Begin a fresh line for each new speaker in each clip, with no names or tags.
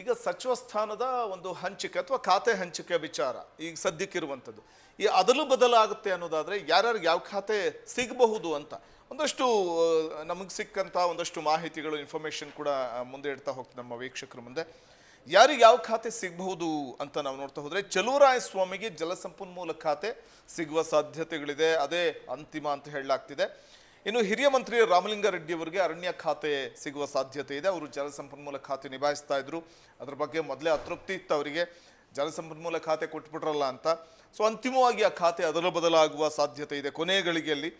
ಈಗ ಸಚಿವ ಸ್ಥಾನದ ಒಂದು ಹಂಚಿಕೆ ಅಥವಾ ಖಾತೆ ಹಂಚಿಕೆ ವಿಚಾರ ಈಗ ಸದ್ಯಕ್ಕಿರುವಂಥದ್ದು ಈ ಅದಲು ಬದಲಾಗುತ್ತೆ ಅನ್ನೋದಾದ್ರೆ ಯಾರ್ಯಾರಿಗೆ ಯಾವ ಖಾತೆ ಸಿಗಬಹುದು ಅಂತ ಒಂದಷ್ಟು ನಮಗೆ ಸಿಕ್ಕಂತ ಒಂದಷ್ಟು ಮಾಹಿತಿಗಳು ಇನ್ಫಾರ್ಮೇಶನ್ ಕೂಡ ಮುಂದೆ ಇಡ್ತಾ ಹೋಗ್ತದೆ ನಮ್ಮ ವೀಕ್ಷಕರ ಮುಂದೆ. ಯಾರಿಗೆ ಯಾವ ಖಾತೆ ಸಿಗಬಹುದು ಅಂತ ನಾವು ನೋಡ್ತಾ ಹೋದ್ರೆ ಚಲುವರಾಯಸ್ವಾಮಿಗೆ ಜಲಸಂಪನ್ಮೂಲ ಖಾತೆ ಸಿಗುವ ಸಾಧ್ಯತೆಗಳಿದೆ, ಅದೇ ಅಂತಿಮ ಅಂತ ಹೇಳಲಾಗ್ತಿದೆ. ಇನ್ನು ಹಿರಿಯ ಮಂತ್ರಿ ರಾಮಲಿಂಗಾರೆಡ್ಡಿ ಅವರಿಗೆ ಅರಣ್ಯ ಖಾತೆ ಸಿಗುವ ಸಾಧ್ಯತೆ ಇದೆ. ಅವರು ಜಲಸಂಪನ್ಮೂಲ ಖಾತೆ ನಿಭಾಯಿಸ್ತಾ ಇದ್ರು, ಅದ್ರ ಬಗ್ಗೆ ಮೊದಲೇ ಅತೃಪ್ತಿ ಇತ್ತು ಅವರಿಗೆ, ಜಲಸಂಪನ್ಮೂಲ ಖಾತೆ ಕೊಟ್ಬಿಟ್ರಲ್ಲ ಅಂತ. ಸೊ ಅಂತಿಮವಾಗಿ ಆ ಖಾತೆ ಅದರ ಬದಲಾಗುವ ಸಾಧ್ಯತೆ ಇದೆ ಕೊನೆಯ ಗಳಿಗೆಯಲ್ಲಿ.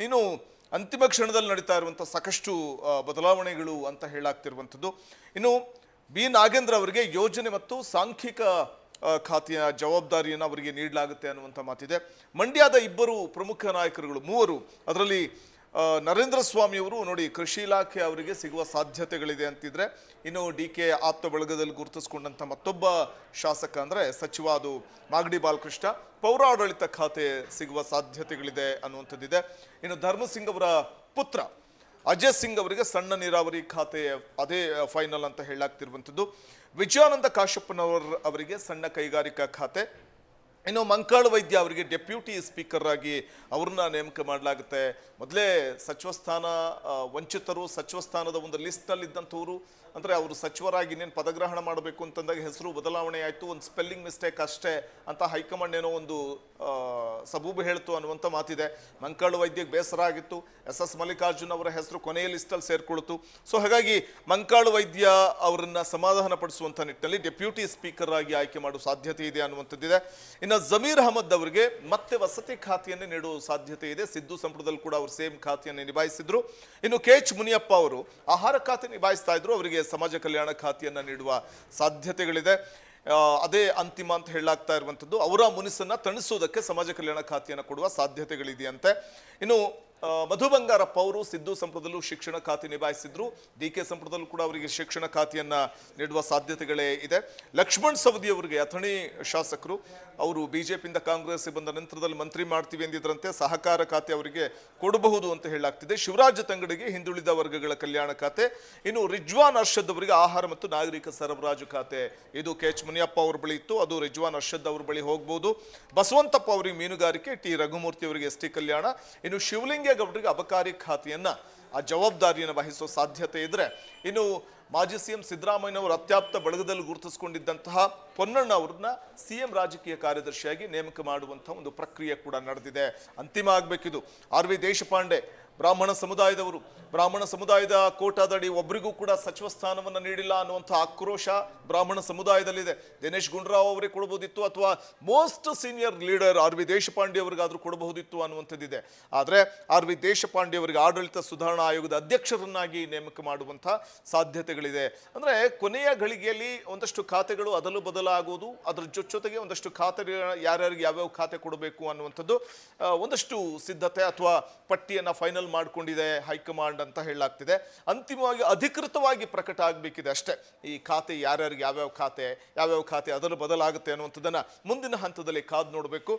ಇನ್ನು ಅಂತಿಮ ಕ್ಷಣದಲ್ಲಿ ನಡೀತಾ ಇರುವಂಥ ಸಾಕಷ್ಟು ಬದಲಾವಣೆಗಳು ಅಂತ ಹೇಳಾಗ್ತಿರುವಂಥದ್ದು. ಇನ್ನು ಬಿ ನಾಗೇಂದ್ರ ಅವರಿಗೆ ಯೋಜನೆ ಮತ್ತು ಸಾಂಖ್ಯಿಕ ಖಾತೆಯ ಜವಾಬ್ದಾರಿಯನ್ನು ಅವರಿಗೆ ನೀಡಲಾಗುತ್ತೆ ಅನ್ನುವಂಥ ಮಾತಿದೆ. ಮಂಡ್ಯದ ಇಬ್ಬರು ಪ್ರಮುಖ ನಾಯಕರುಗಳು, ಮೂವರು, ಅದರಲ್ಲಿ ನರೇಂದ್ರ ಸ್ವಾಮಿ ಅವರು ನೋಡಿ ಕೃಷಿ ಇಲಾಖೆ ಅವರಿಗೆ ಸಿಗುವ ಸಾಧ್ಯತೆಗಳಿದೆ ಅಂತಿದ್ರೆ, ಇನ್ನು DK ಆಪ್ತ ಬಳಗದಲ್ಲಿ ಗುರುತಿಸಿಕೊಂಡಂಥ ಮತ್ತೊಬ್ಬ ಶಾಸಕ ಅಂದರೆ ಸಚಿವ ಅದು ಮಾಗಡಿ ಬಾಲಕೃಷ್ಣ, ಪೌರಾಡಳಿತ ಖಾತೆ ಸಿಗುವ ಸಾಧ್ಯತೆಗಳಿದೆ ಅನ್ನುವಂಥದ್ದಿದೆ. ಇನ್ನು ಧರ್ಮಸಿಂಗ್ ಅವರ ಪುತ್ರ ಅಜಯ್ ಸಿಂಗ್ ಅವರಿಗೆ ಸಣ್ಣ ನೀರಾವರಿ ಖಾತೆ ಅದೇ ಫೈನಲ್ ಅಂತ ಹೇಳಲಾಗ್ತಿರುವಂಥದ್ದು. ವಿಜಯಾನಂದ ಕಾಶಪ್ಪನವರಿಗೆ ಸಣ್ಣ ಕೈಗಾರಿಕಾ ಖಾತೆ. ಇನ್ನು ಮಂಕಾಳ ವೈದ್ಯ ಅವರಿಗೆ ಡೆಪ್ಯೂಟಿ ಸ್ಪೀಕರ್ ಆಗಿ ಅವ್ರನ್ನ ನೇಮಕ ಮಾಡಲಾಗುತ್ತೆ. ಮೊದಲೇ ಸಚಿವ ಸ್ಥಾನ ವಂಚಿತರು ಸಚಿವ ಸ್ಥಾನದ ಒಂದು ಲಿಸ್ಟ್ನಲ್ಲಿ ಇದ್ದಂಥವ್ರು, ಅಂದರೆ ಅವರು ಸಚಿವರಾಗಿ ಇನ್ನೇನು ಪದಗ್ರಹಣ ಮಾಡಬೇಕು ಅಂತಂದಾಗ ಹೆಸರು ಬದಲಾವಣೆ ಆಯಿತು, ಒಂದು ಸ್ಪೆಲ್ಲಿಂಗ್ ಮಿಸ್ಟೇಕ್ ಅಷ್ಟೇ ಅಂತ ಹೈಕಮಾಂಡ್ ಏನೋ ಒಂದು ಸಬೂಬು ಹೇಳ್ತು ಅನ್ನುವಂಥ ಮಾತಿದೆ. ಮಂಕಾಳ ವೈದ್ಯಗೆ ಬೇಸರ ಆಗಿತ್ತು, SS ಮಲ್ಲಿಕಾರ್ಜುನ್ ಅವರ ಹೆಸರು ಕೊನೆಯ ಲಿಸ್ಟಲ್ಲಿ ಸೇರ್ಕೊಳ್ತು. ಸೊ ಹಾಗಾಗಿ ಮಂಕಾಳ ವೈದ್ಯ ಅವರನ್ನ ಸಮಾಧಾನ ಪಡಿಸುವಂಥ ನಿಟ್ಟಿನಲ್ಲಿ ಡೆಪ್ಯೂಟಿ ಸ್ಪೀಕರ್ ಆಗಿ ಆಯ್ಕೆ ಮಾಡುವ ಸಾಧ್ಯತೆ ಇದೆ ಅನ್ನುವಂಥದ್ದಿದೆ. ಇನ್ನು ಜಮೀರ್ ಅಹಮದ್ ಅವರಿಗೆ ಮತ್ತೆ ವಸತಿ ಖಾತೆಯನ್ನೇ ನೀಡುವ ಸಾಧ್ಯತೆ ಇದೆ. ಸಿದ್ದು ಸಂಪುಟದಲ್ಲಿ ಕೂಡ ಅವರು ಸೇಮ್ ಖಾತೆಯನ್ನು ನಿಭಾಯಿಸಿದ್ರು. ಇನ್ನು KH ಮುನಿಯಪ್ಪ ಅವರು ಆಹಾರ ಖಾತೆ ನಿಭಾಯಿಸ್ತಾ ಇದ್ರು, ಅವರಿಗೆ ಸಮಾಜ ಕಲ್ಯಾಣ ಖಾತೆಯನ್ನು ನೀಡುವ ಸಾಧ್ಯತೆಗಳಿದೆ. ಅದೇ ಅಂತಿಮ ಅಂತ ಹೇಳಲಾಗ್ತಾ ಇರುವಂಥದ್ದು. ಅವರ ಮುನಿಸನ್ನ ತಣಿಸೋದಕ್ಕೆ ಸಮಾಜ ಕಲ್ಯಾಣ ಖಾತೆಯನ್ನು ಕೊಡುವ ಸಾಧ್ಯತೆಗಳಿದೆಯಂತೆ. ಇನ್ನು ಮಧು ಬಂಗಾರಪ್ಪ ಅವರು ಸಿದ್ದು ಸಂಪುಟದಲ್ಲೂ ಶಿಕ್ಷಣ ಖಾತೆ ನಿಭಾಯಿಸಿದ್ರು, DK ಸಂಪುಟದಲ್ಲೂ ಕೂಡ ಅವರಿಗೆ ಶಿಕ್ಷಣ ಖಾತೆಯನ್ನ ನೀಡುವ ಸಾಧ್ಯತೆಗಳೇ ಇದೆ. ಲಕ್ಷ್ಮಣ್ ಸವದಿ ಅವರಿಗೆ ಅಥಣಿ ಶಾಸಕರು, ಅವರು ಬಿಜೆಪಿಯಿಂದ ಕಾಂಗ್ರೆಸ್ ಬಂದ ನಂತರದಲ್ಲಿ ಮಂತ್ರಿ ಮಾಡ್ತೀವಿ ಎಂದಿದ್ರಂತೆ, ಸಹಕಾರ ಖಾತೆ ಅವರಿಗೆ ಕೊಡಬಹುದು ಅಂತ ಹೇಳಲಾಗ್ತಿದೆ. ಶಿವರಾಜ್ ತಂಗಡಿಗೆ ಹಿಂದುಳಿದ ವರ್ಗಗಳ ಕಲ್ಯಾಣ ಖಾತೆ. ಇನ್ನು ರಿಜ್ವಾನ್ ಅರ್ಷದ್ ಅವರಿಗೆ ಆಹಾರ ಮತ್ತು ನಾಗರಿಕ ಸರಬರಾಜು ಖಾತೆ, ಇದು KH ಮುನಿಯಪ್ಪ ಅವ್ರ ಬಳಿ ಇತ್ತು, ಅದು ರಿಜ್ವಾನ್ ಅರ್ಷದ್ ಅವ್ರ ಬಳಿ ಹೋಗ್ಬೋದು. ಬಸವಂತಪ್ಪ ಅವರಿಗೆ ಮೀನುಗಾರಿಕೆ, T ರಘುಮೂರ್ತಿ ಅವರಿಗೆ ST ಕಲ್ಯಾಣ. ಇನ್ನು ಶಿವಲಿಂಗೇಗೌಡರಿಗೆ ಅಬಕಾರಿ ಖಾತೆಯನ್ನ ಆ ಜವಾಬ್ದಾರಿಯನ್ನು ವಹಿಸುವ ಸಾಧ್ಯತೆ ಇದ್ರೆ, ಇನ್ನು ಮಾಜಿ CM ಸಿದ್ದರಾಮಯ್ಯನವರು ಅತ್ಯಾಪ್ತ ಬಳಗದಲ್ಲಿ ಗುರುತಿಸಿಕೊಂಡಿದ್ದಂತಹ ಪೊನ್ನಣ್ಣ ಅವ್ರನ್ನ CM ರಾಜಕೀಯ ಕಾರ್ಯದರ್ಶಿಯಾಗಿ ನೇಮಕ ಮಾಡುವಂತಹ ಒಂದು ಪ್ರಕ್ರಿಯೆ ಕೂಡ ನಡೆದಿದೆ. ಅಂತಿಮ ಆಗ್ಬೇಕಿದು. RV ದೇಶಪಾಂಡೆ ಬ್ರಾಹ್ಮಣ ಸಮುದಾಯದವರು, ಬ್ರಾಹ್ಮಣ ಸಮುದಾಯದ ಕೋಟಾದಡಿ ಒಬ್ಬರಿಗೂ ಕೂಡ ಸಚಿವ ಸ್ಥಾನವನ್ನು ನೀಡಿಲ್ಲ ಅನ್ನುವಂಥ ಆಕ್ರೋಶ ಬ್ರಾಹ್ಮಣ ಸಮುದಾಯದಲ್ಲಿದೆ. ದಿನೇಶ್ ಗುಂಡೂರಾವ್ ಅವರಿಗೆ ಕೊಡಬಹುದಿತ್ತು, ಅಥವಾ most senior leader RV Deshpande ಅವರಿಗಾದ್ರೂ ಕೊಡಬಹುದಿತ್ತು ಅನ್ನುವಂಥದ್ದಿದೆ. ಆದರೆ RV ದೇಶಪಾಂಡೆ ಅವರಿಗೆ ಆಡಳಿತ ಸುಧಾರಣಾ ಆಯೋಗದ ಅಧ್ಯಕ್ಷರನ್ನಾಗಿ ನೇಮಕ ಮಾಡುವಂಥ ಸಾಧ್ಯತೆಗಳಿದೆ. ಅಂದರೆ ಕೊನೆಯ ಗಳಿಗೆಯಲ್ಲಿ ಒಂದಷ್ಟು ಖಾತೆಗಳು ಅದಲು ಬದಲಾಗುವುದು, ಅದರ ಜೊತೆಗೆ ಒಂದಷ್ಟು ಖಾತೆ ಯಾರ್ಯಾರಿಗೆ ಯಾವ್ಯಾವ ಖಾತೆ ಕೊಡಬೇಕು ಅನ್ನುವಂಥದ್ದು ಒಂದಷ್ಟು ಸಿದ್ಧತೆ ಅಥವಾ ಪಟ್ಟಿಯನ್ನು ಫೈನಲ್ ಮಾಡಿಕೊಂಡಿದೆ ಹೈಕಮಾಂಡ್ ಅಂತ ಹೇಳಲಾಗ್ತಿದೆ. ಅಂತಿಮವಾಗಿ ಅಧಿಕೃತವಾಗಿ ಪ್ರಕಟ ಆಗಬೇಕಿದೆ ಅಷ್ಟೇ. ಈ ಖಾತೆ ಯಾರ್ಯಾರಿಗೆ ಯಾವ್ಯಾವ ಖಾತೆ ಅದರ ಬದಲಾಗುತ್ತೆ ಅನ್ನುವಂಥದ್ದನ್ನ ಮುಂದಿನ ಹಂತದಲ್ಲಿ ಕಾದು ನೋಡಬೇಕು.